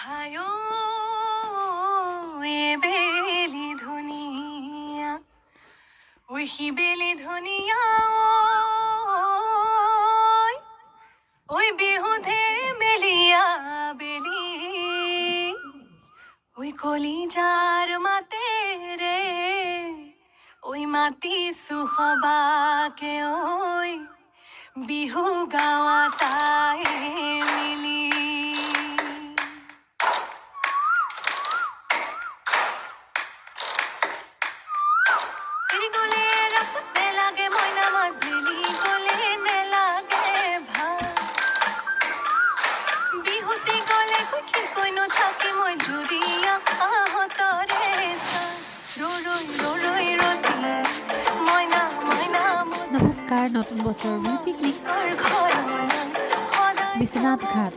হায়ো এ বেলি ধুনিয়া ওই বেলি ধুনিয়া ওই বিহুধে মেলিয়া বেলি ওই কলিজার মাতে রে ওই মাতি সুহবাকে ওই বিহু গাওয়া তাই মিলি গলে রাখতে লাগে ময়না মাদলি গলে নে লাগে ভাই বিহুতি গলে কি কইনো থাকি মই জুরিয়া আহতরে রই রতি ময়না ময়না নমস্কাৰ নতুন বছৰ বুলি পিকনিক ঘৰ বিশ্বনাথ ঘাট